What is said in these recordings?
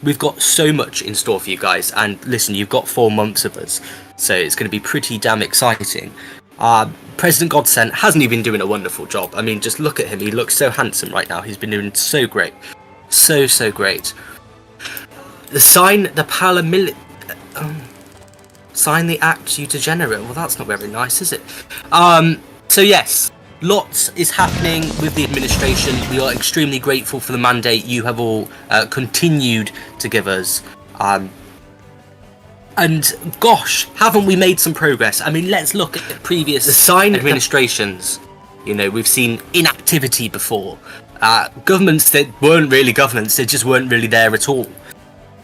we've got so much in store for you guys. And listen, you've got 4 months of us, so it's going to be pretty damn exciting. President Godsent hasn't he been doing a wonderful job? I mean, just look at him. He looks so handsome right now. He's been doing so great. So great. Sign the sign the act, you degenerate. Well, that's not very nice, is it? So yes, lots is happening with the administration. We are extremely grateful for the mandate you have all continued to give us. And gosh, haven't we made some progress? I mean, let's look at previous administrations. You know, we've seen inactivity before. Governments that weren't really governments, they just weren't really there at all.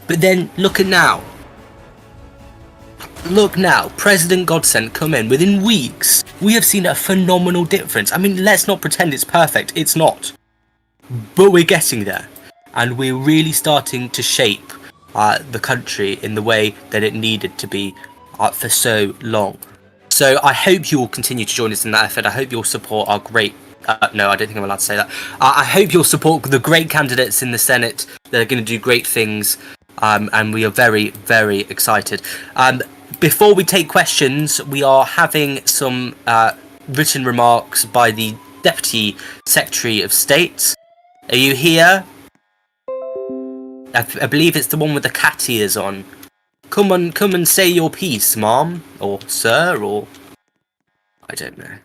But then look at now. Look now, President Godsent come in within weeks. We have seen a phenomenal difference. I mean, let's not pretend it's perfect. It's not. But we're getting there. And we're really starting to shape the country in the way that it needed to be for so long. So I hope you will continue to join us in that effort. I hope you'll support our great... no, I don't think I'm allowed to say that. I hope you'll support the great candidates in the Senate that are going to do great things. And we are very, very excited. Before we take questions, we are having some written remarks by the Deputy Secretary of State. Are you here? I believe it's the one with the cat ears on. Come and say your piece, ma'am, or sir, or... I don't know.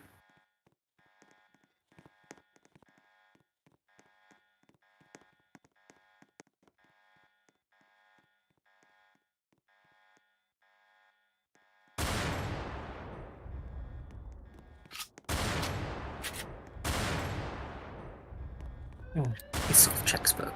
Oh, it's sort of Czechsburg.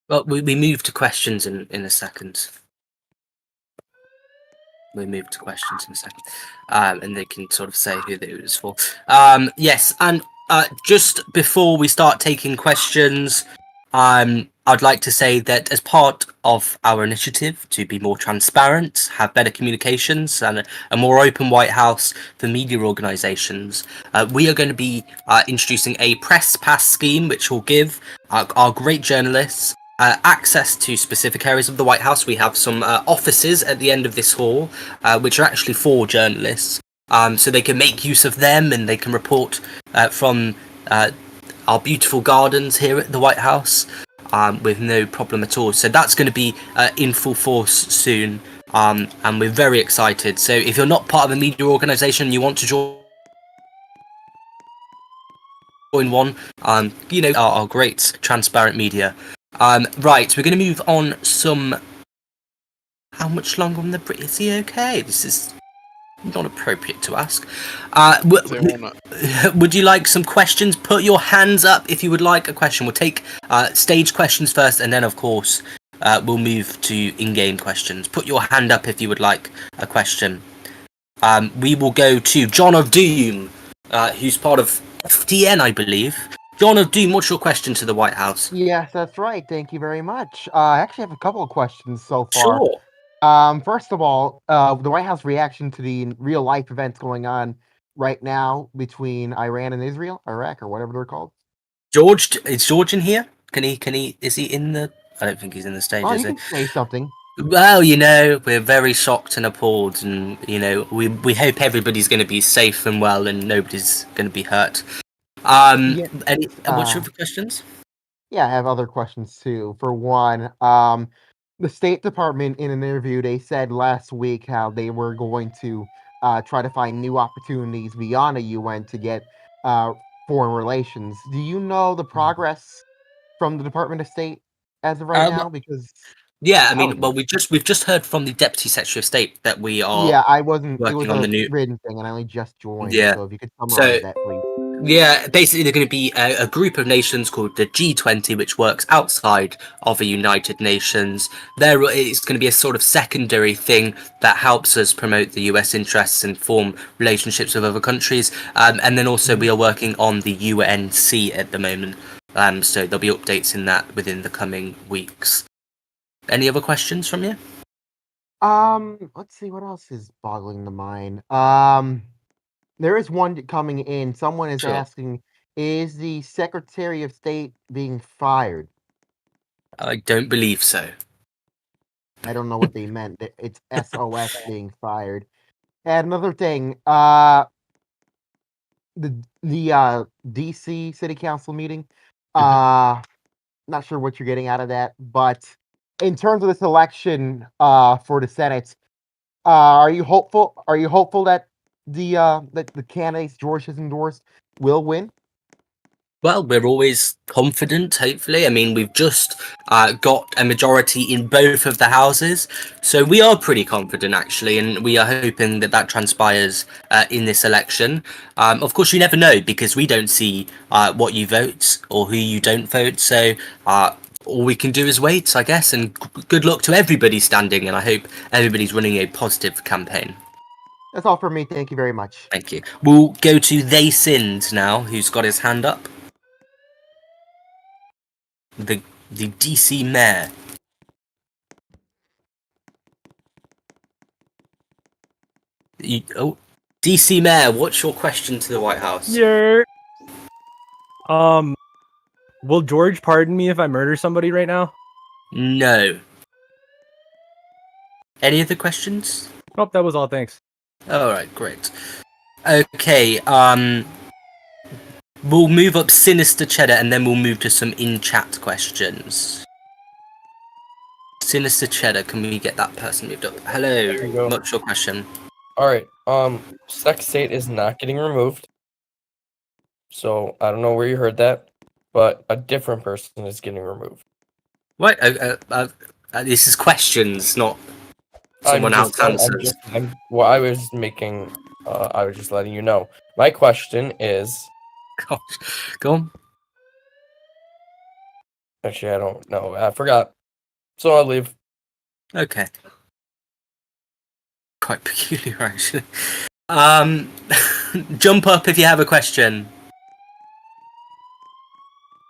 Well, we move to questions in a second. We move to questions in a second. And they can sort of say who it was for. Yes, and just before we start taking questions, I'd like to say that as part of our initiative to be more transparent, have better communications, and a more open White House for media organisations, we are going to be introducing a press pass scheme, which will give our great journalists access to specific areas of the White House. We have some offices at the end of this hall, which are actually for journalists, so they can make use of them and they can report from our beautiful gardens here at the White House. with no problem at all. So that's going to be in full force soon, and we're very excited. So if you're not part of a media organisation, you want to join one, our great transparent media. Right, we're going to move on some. How much longer on the break? Is he okay? This is not appropriate to ask. Would you like some questions? Put your hands up if you would like a question. We'll take stage questions first, and then, of course, we'll move to in-game questions. Put your hand up if you would like a question. We will go to John of Doom, who's part of FDN, I believe. John of Doom, what's your question to the White House? Yes, that's right. Thank you very much. I actually have a couple of questions so far. Sure. First of all, the White House reaction to the real-life events going on right now between Iran and Israel, Iraq, or whatever they're called. George, is George in here? Is he in the... I don't think he's in the stage, Oh, is you he? can say something. Well, we're very shocked and appalled, and we hope everybody's going to be safe and well, and nobody's going to be hurt. What's your other questions? Yeah, I have other questions too. For one, the State Department in an interview they said last week how they were going to try to find new opportunities beyond the UN to get foreign relations. Do you know the progress from the Department of State as of right now? Because yeah, I mean, well, we've just heard from the Deputy Secretary of State that we are. Yeah, I wasn't. It working was on a the new. written thing, and I only just joined. Yeah. So if you could summarize that, please. Yeah, basically, they're going to be a group of nations called the G20, which works outside of the United Nations. It's going to be a sort of secondary thing that helps us promote the US interests and form relationships with other countries. And then also, we are working on the UNC at the moment. So there'll be updates in that within the coming weeks. Any other questions from you? Let's see what else is boggling the mind. There is one coming in. Someone is asking, is the Secretary of State being fired? I don't believe so. I don't know what they meant. It's SOS being fired. And another thing, the DC City Council meeting. Not sure what you're getting out of that, but in terms of this election for the Senate, are you hopeful? Are you hopeful that the candidates George has endorsed will win? Well, we're always confident, hopefully. I mean, we've just got a majority in both of the houses, so we are pretty confident, actually, and we are hoping that transpires in this election. Of course, you never know, because we don't see what you vote or who you don't vote, so all we can do is wait, I guess, and good luck to everybody standing, and I hope everybody's running a positive campaign. That's all for me. Thank you very much. Thank you. We'll go to They Sinned now, who's got his hand up. The DC mayor. DC mayor, what's your question to the White House? Yeah. Will George pardon me if I murder somebody right now? No. Any other questions? Nope, that was all, thanks. Alright, great. Okay, we'll move up Sinister Cheddar and then we'll move to some in-chat questions. Sinister Cheddar, can we get that person moved up? Hello, what's your question? Alright, Sex State is not getting removed. So, I don't know where you heard that, but a different person is getting removed. What? This is questions, not someone else answers. I was just letting you know. My question is... Gosh, go on. Actually, I don't know. I forgot. So I'll leave. Okay. Quite peculiar, actually. Jump up if you have a question.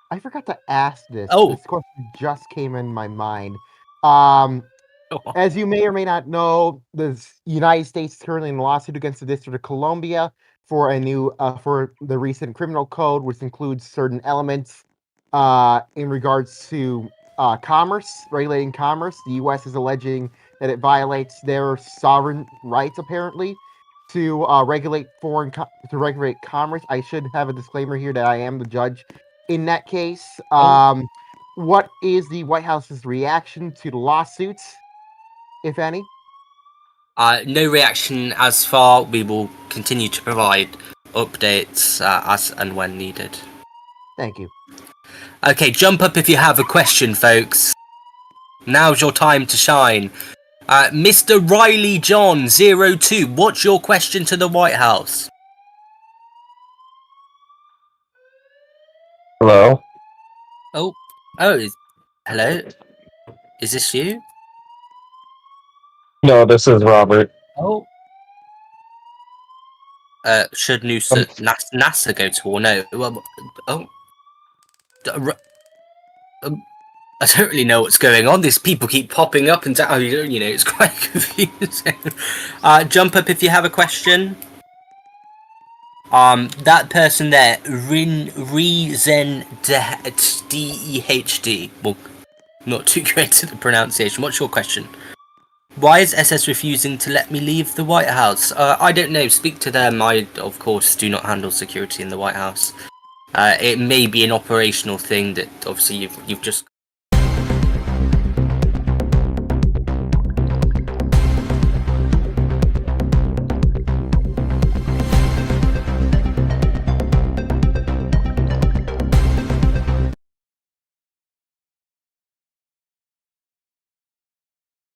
I forgot to ask this. Oh. This question just came in my mind. As you may or may not know, the United States is currently in a lawsuit against the District of Columbia for a new for the recent criminal code, which includes certain elements in regards to commerce, regulating commerce. The U.S. is alleging that it violates their sovereign rights, apparently, to regulate commerce. I should have a disclaimer here that I am the judge in that case. what is the White House's reaction to the lawsuits, if any? No reaction as far. We will continue to provide updates as and when needed. Thank you. Okay, jump up if you have a question, folks. Now's your time to shine. Mr. Riley John 02, what's your question to the White House? Hello? Oh, hello? Is this you? No, this is Robert. Oh. Should NASA go to war? No. Well, I don't really know what's going on. These people keep popping up and down. You know, it's quite confusing. Jump up if you have a question. That person there, Rezen DEHD. Well, not too great at the pronunciation. What's your question? Why is SS refusing to let me leave the White House? I don't know. Speak to them. I, of course, do not handle security in the White House. It may be an operational thing that obviously you've just.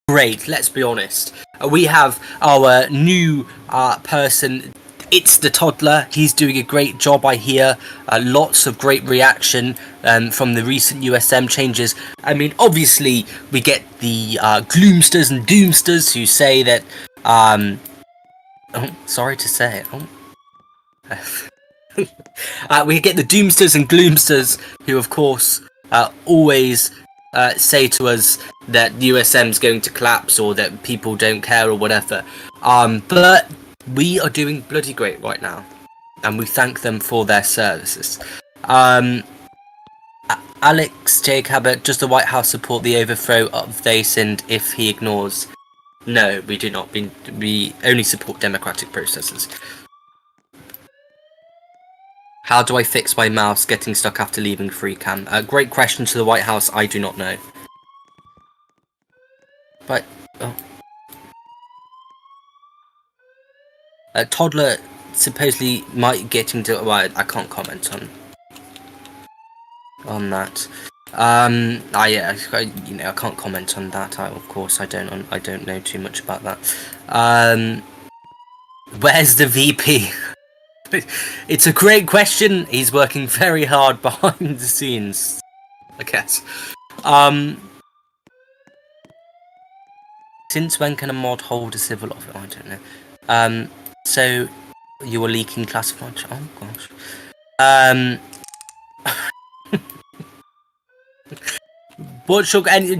Great, let's be honest. We have our new person. It's the toddler. He's doing a great job, I hear. Lots of great reaction from the recent USM changes. I mean, obviously, we get the gloomsters and doomsters who say that. Sorry to say it. We get the doomsters and gloomsters who, of course, always say to us that USM's going to collapse or that people don't care or whatever. But we are doing bloody great right now, and we thank them for their services. Alex J. Cabot, does the White House support the overthrow of Vacind if he ignores? No, we do not. We only support democratic processes. How do I fix my mouse getting stuck after leaving FreeCam? Great question to the White House. I do not know. But toddler supposedly might get into. Well, I can't comment on that. I can't comment on that. Of course, I don't know too much about that. Where's the VP? It's a great question. He's working very hard behind the scenes, I guess. Since when can a mod hold a civil office? I don't know. So you were leaking classified. Oh gosh. And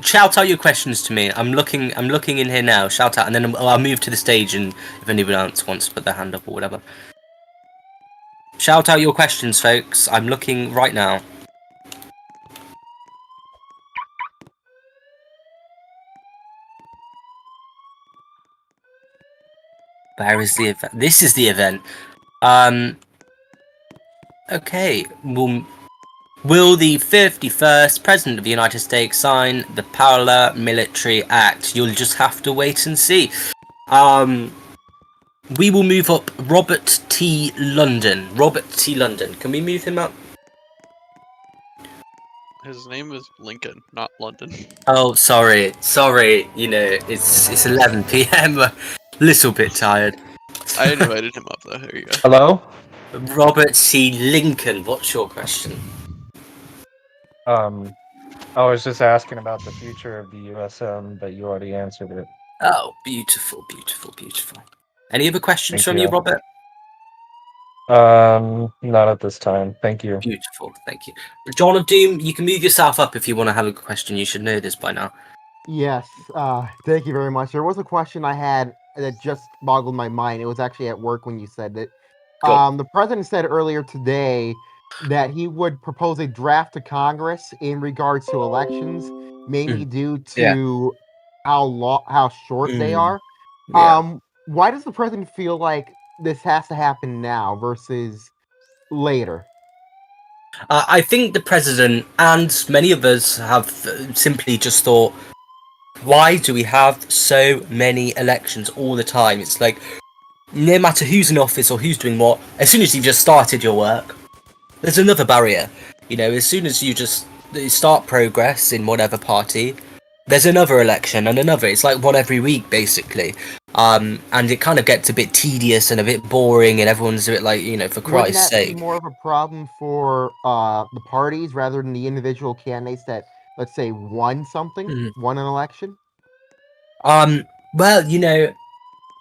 shout out your questions to me. I'm looking in here now. Shout out, and then I'll move to the stage, and if anyone else wants to put their hand up or whatever. Shout out your questions, folks. I'm looking right now. Where is the event? This is the event. Okay. Will the 51st President of the United States sign the Paramilitary Act? You'll just have to wait and see. We will move up Robert T. London. Robert T. London. Can we move him up? His name is Lincoln, not London. Oh, sorry. You know, it's 11 p.m. A little bit tired. I invited him up though. There you go. Hello? Robert C. Lincoln. What's your question? I was just asking about the future of the USM, but you already answered it. Oh, beautiful. Any other questions from you, Robert? Not at this time. Thank you. Beautiful, thank you. John of Doom, you can move yourself up if you want to have a question. You should know this by now. Yes, thank you very much. There was a question I had that just boggled my mind. It was actually at work when you said it. The president said earlier today that he would propose a draft to Congress in regards to elections, mainly due to how short they are. Yeah. Why does the president feel like this has to happen now versus later? I think the president and many of us have simply just thought, why do we have so many elections all the time? It's like, no matter who's in office or who's doing what, as soon as you've just started your work, there's another barrier. You know, as soon as you just start progress in whatever party, there's another election and another. It's like one every week, basically. And it kind of gets a bit tedious and a bit boring, and everyone's a bit like, you know, for Wouldn't Christ's that be sake. more of a problem for the parties rather than the individual candidates that, let's say, won something, won an election? Well, you know,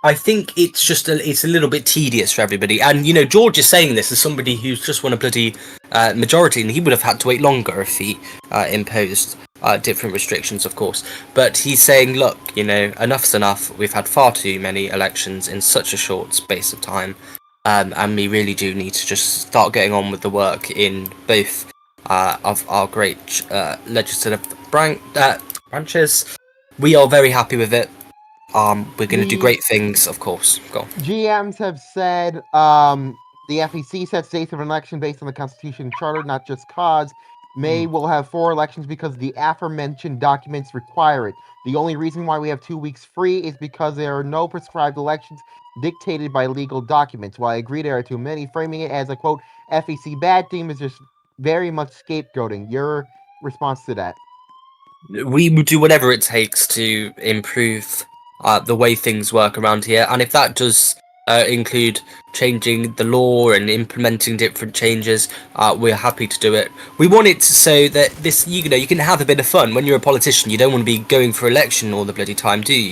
I think it's just it's a little bit tedious for everybody, and you know, George is saying this as somebody who's just won a bloody majority, and he would have had to wait longer if he imposed different restrictions, of course. But he's saying, look, you know, enough's enough. We've had far too many elections in such a short space of time, and we really do need to just start getting on with the work in both of our great legislative branches. We are very happy with it. We're going to do great things, of course. Go on. GMs have said the FEC sets dates of an election based on the Constitution and Charter, not just cause. May will have 4 elections because the aforementioned documents require it. The only reason why we have 2 weeks free is because there are no prescribed elections dictated by legal documents. While I agree there are too many, framing it as a, quote, FEC bad theme is just very much scapegoating. Your response to that? We will do whatever it takes to improve the way things work around here, and if that does include changing the law and implementing different changes, we're happy to do it. We want it so that this, you know, you can have a bit of fun. When you're a politician, you don't want to be going for election all the bloody time, do you?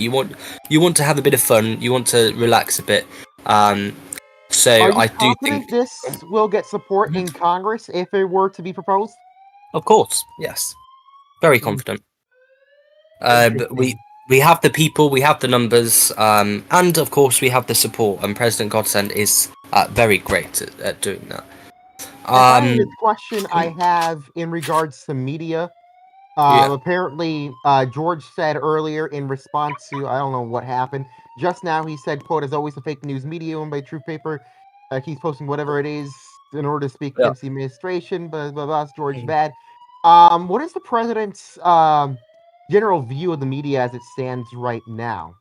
You want to have a bit of fun. You want to relax a bit. So Are you I do think this will get support in Congress if it were to be proposed? Of course, yes. Very confident. But we have the people, we have the numbers, and of course we have the support, and President Godsend is very great at doing that. The question I have in regards to media, apparently George said earlier in response to, I don't know what happened, just now he said, quote, as always the fake news media owned by True Paper, he's posting whatever it is in order to speak against the administration, blah, blah, blah, George bad. What is the president's general view of the media as it stands right now?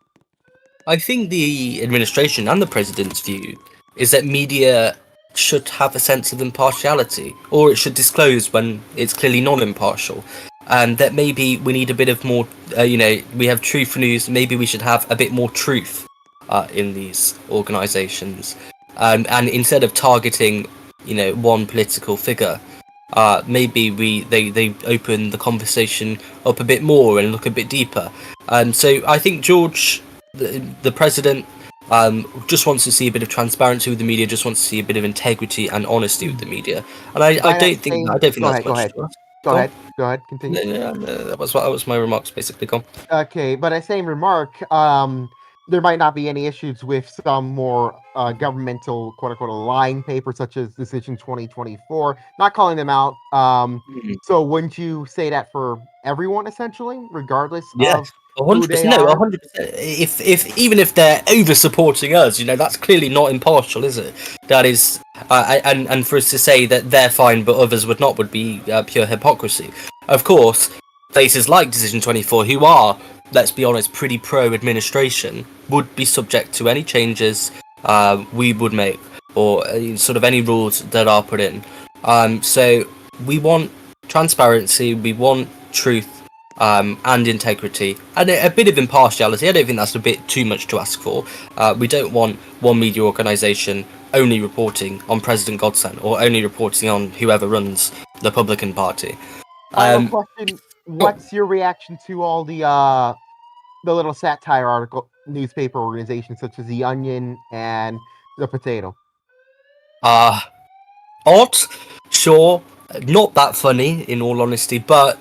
I think the administration and the president's view is that media should have a sense of impartiality, or it should disclose when it's clearly non-impartial. And that maybe we need a bit of more, you know, we have Truth News, maybe we should have a bit more truth in these organisations. And instead of targeting, you know, one political figure, maybe they open the conversation up a bit more and look a bit deeper. So I think George, the president, just wants to see a bit of transparency with the media, just wants to see a bit of integrity and honesty with the media. And I don't think that's much. Go ahead, continue. That was my remarks basically. Gone. Okay, but I same remark, there might not be any issues with some more governmental quote-unquote lying papers such as Decision 2024, not calling them out. So wouldn't you say that for everyone essentially, regardless of 100%, no, 100%. If even if they're over supporting us, you know, that's clearly not impartial, is it? That is, and for us to say that they're fine but others would not would be pure hypocrisy. Of course, places like Decision 24, who are, let's be honest, pretty pro-administration, would be subject to any changes we would make, or sort of any rules that are put in. So we want transparency, we want truth, and integrity, and a bit of impartiality. I don't think that's a bit too much to ask for. We don't want one media organisation only reporting on President Godsend, or only reporting on whoever runs the Republican Party. I have a question. What's your reaction to all the little satire article newspaper organizations such as The Onion and The Potato? Odd, sure, not that funny in all honesty, but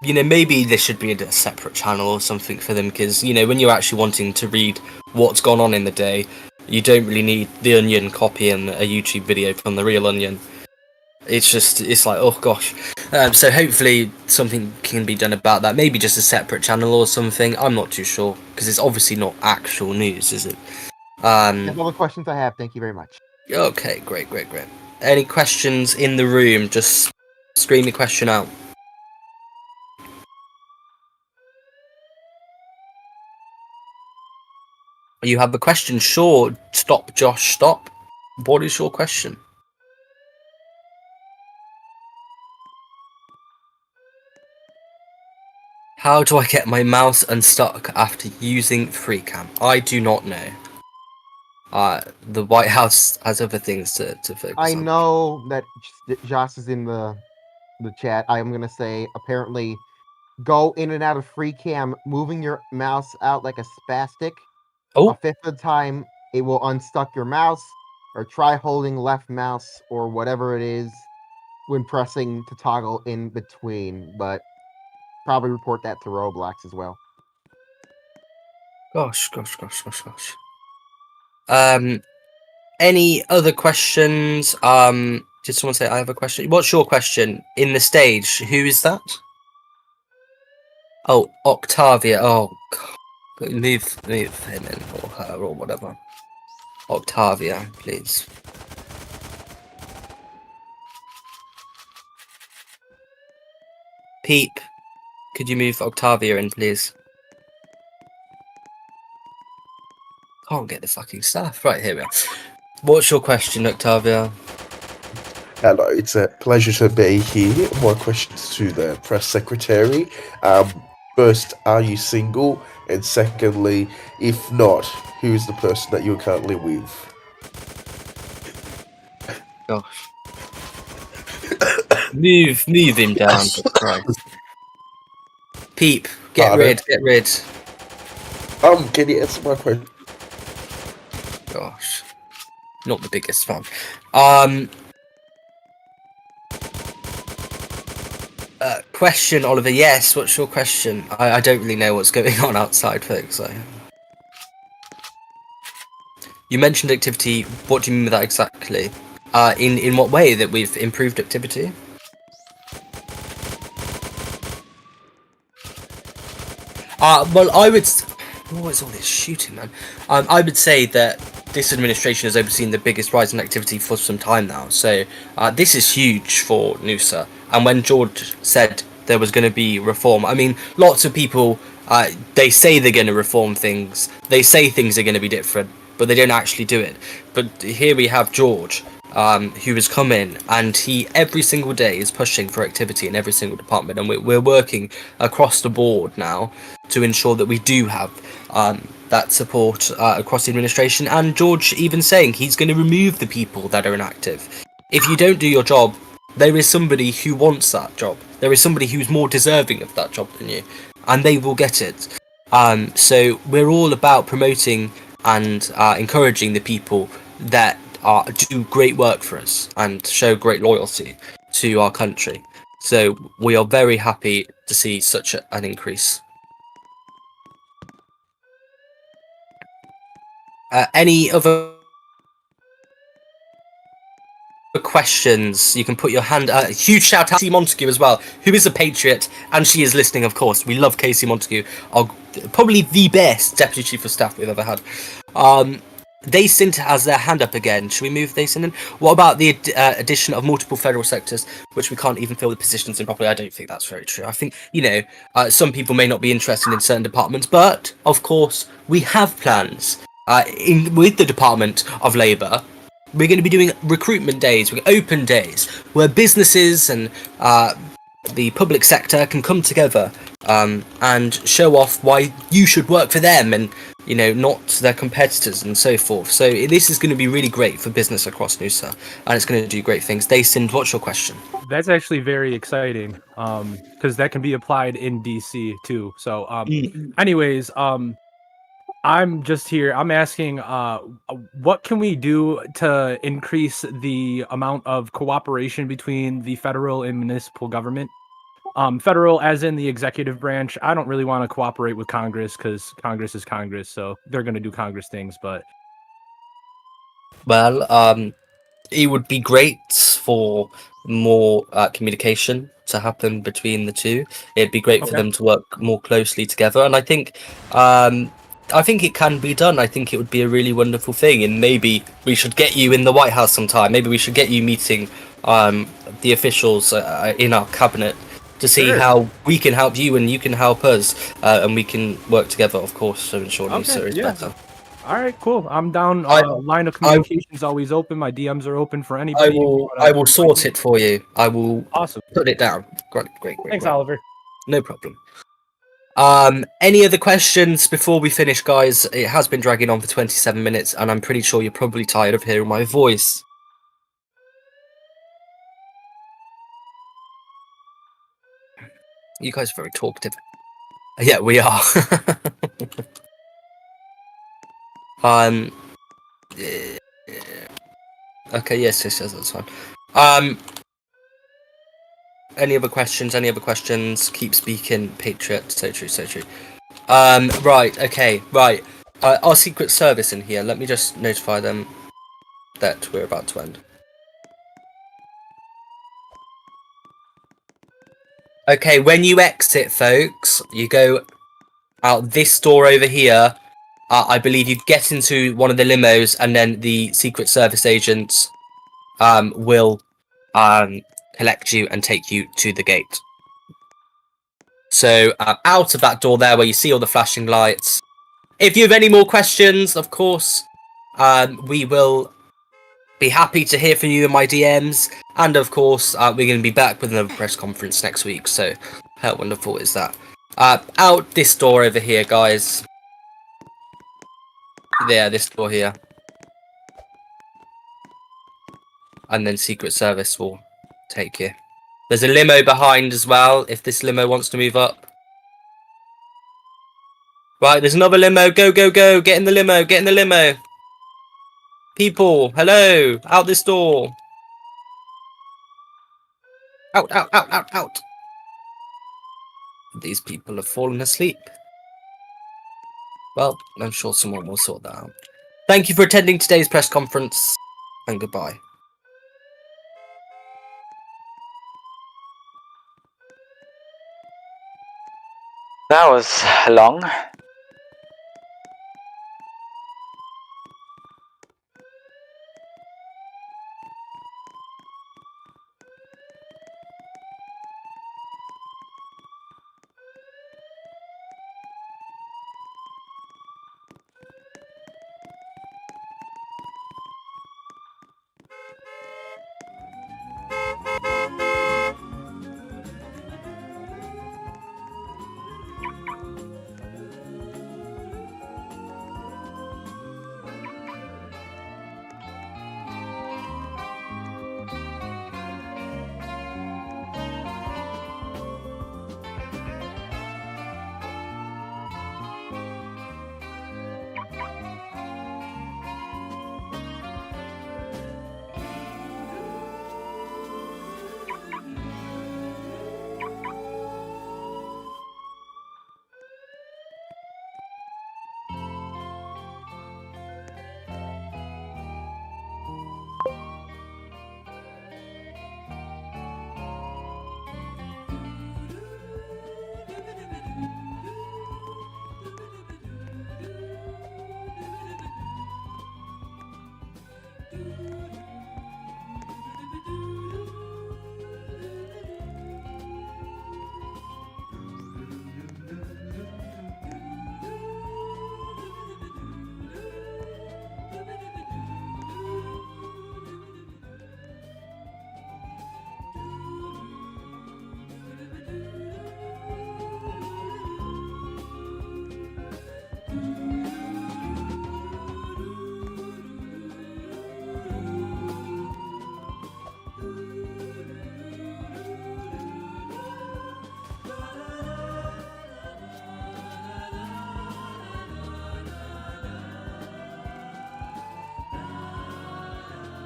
you know, maybe there should be a separate channel or something for them, because you know, when you're actually wanting to read what's gone on in the day, you don't really need The Onion copying a YouTube video from The Real Onion. It's like, oh gosh. So hopefully something can be done about that. Maybe just a separate channel or something. I'm not too sure, because it's obviously not actual news, is it? That's all the questions I have. Thank you very much. Okay, great. Any questions in the room? Just Scream your question out. You have a question? Sure. Stop, Josh. Stop. What is your question? How do I get my mouse unstuck after using FreeCam? I do not know. The White House has other things to focus I on. know that Josh is in the chat. I'm gonna say apparently go in and out of free cam, moving your mouse out like a spastic. Oh. A fifth of the time, it will unstuck your mouse, or try holding left mouse or whatever it is when pressing to toggle in between. But probably report that to Roblox as well. Gosh. Any other questions? Did someone say I have a question? What's your question? In the stage, who is that? Oh, Octavia. Oh, God. Move him in, or her, or whatever. Octavia, please. Peep, could you move Octavia in, please? Can't get the fucking stuff. Right, here we are. What's your question, Octavia? Hello, it's a pleasure to be here. My questions to the press secretary. First, are you single? And secondly, if not, who is the person that you're currently with? Gosh. move him down, for Christ. Peep, get Pardon? rid. Can you answer my question? Gosh. Not the biggest fan. Question, Oliver. Yes, what's your question? I don't really know what's going on outside, folks. You mentioned activity. What do you mean with that exactly? In what way that we've improved activity? Well, I would. What is all this shooting, man? I would say that this administration has overseen the biggest rise in activity for some time now. So this is huge for Noosa. And when George said there was going to be reform, I mean, lots of people, they say they're going to reform things. They say things are going to be different, but they don't actually do it. But here we have George, who has come in, and he every single day is pushing for activity in every single department. And we're working across the board now to ensure that we do have that support across the administration. And George even saying he's going to remove the people that are inactive. If you don't do your job, there is somebody who wants that job. There is somebody who's more deserving of that job than you, and they will get it. So we're all about promoting and encouraging the people that do great work for us and show great loyalty to our country. So we are very happy to see such an increase. Any other questions? You can put your hand. Huge shout out to Casey Montague as well, who is a patriot, and she is listening, of course. We love Casey Montague, probably the best deputy chief of staff we've ever had. Dacent has their hand up again. Should we move Dacent in? What about the addition of multiple federal sectors, which we can't even fill the positions in properly? I don't think that's very true. I think, some people may not be interested in certain departments, but of course we have plans with the Department of Labour. We're going to be doing recruitment days, open days, where businesses and the public sector can come together and show off why you should work for them and, not their competitors and so forth. So this is going to be really great for business across Noosa, and it's going to do great things. Dacent, what's your question? That's actually very exciting because that can be applied in DC too. So anyways, I'm just here. I'm asking, what can we do to increase the amount of cooperation between the federal and municipal government? Federal, as in the executive branch. I don't really want to cooperate with Congress because Congress is Congress, so they're going to do Congress things. But it would be great for more communication to happen between the two. It'd be great for them to work more closely together, and I think I think it can be done. I think it would be a really wonderful thing, and maybe we should get you in the White House sometime. Maybe we should get you meeting the officials in our cabinet to see Sure. how we can help you and you can help us, and we can work together, of course, to ensure Nisa is better. All right, cool. I'm down. I- Line of communication is always open. My DMs are open for I anybody. will sort it for you. I will Awesome. put it down. Great. Thanks, great. Oliver. No problem. Any other questions before we finish, guys? It has been dragging on for 27 minutes, and I'm pretty sure you're probably tired of hearing my voice. You guys are very talkative. Yeah, we are. Yeah. Okay, yes, that's fine. Any other questions? Keep speaking, Patriot. So true. Right, okay, right. Our Secret Service in here, let me just notify them that we're about to end. Okay, when you exit, folks, you go out this door over here. I believe you get into one of the limos, and then the Secret Service agents will collect you and take you to the gate. So out of that door there, where you see all the flashing lights. If you have any more questions, of course, we will be happy to hear from you in my DMs. And of course, we're going to be back with another press conference next week. So how wonderful is that? Out this door over here, guys. There, this door here. And then Secret Service will take you. There's a limo behind as well, if this limo wants to move up. Right, there's another limo. Go. Get in the limo. People, hello. Out this door. Out. These people have fallen asleep. Well, I'm sure someone will sort that out. Thank you for attending today's press conference, and goodbye. That was long.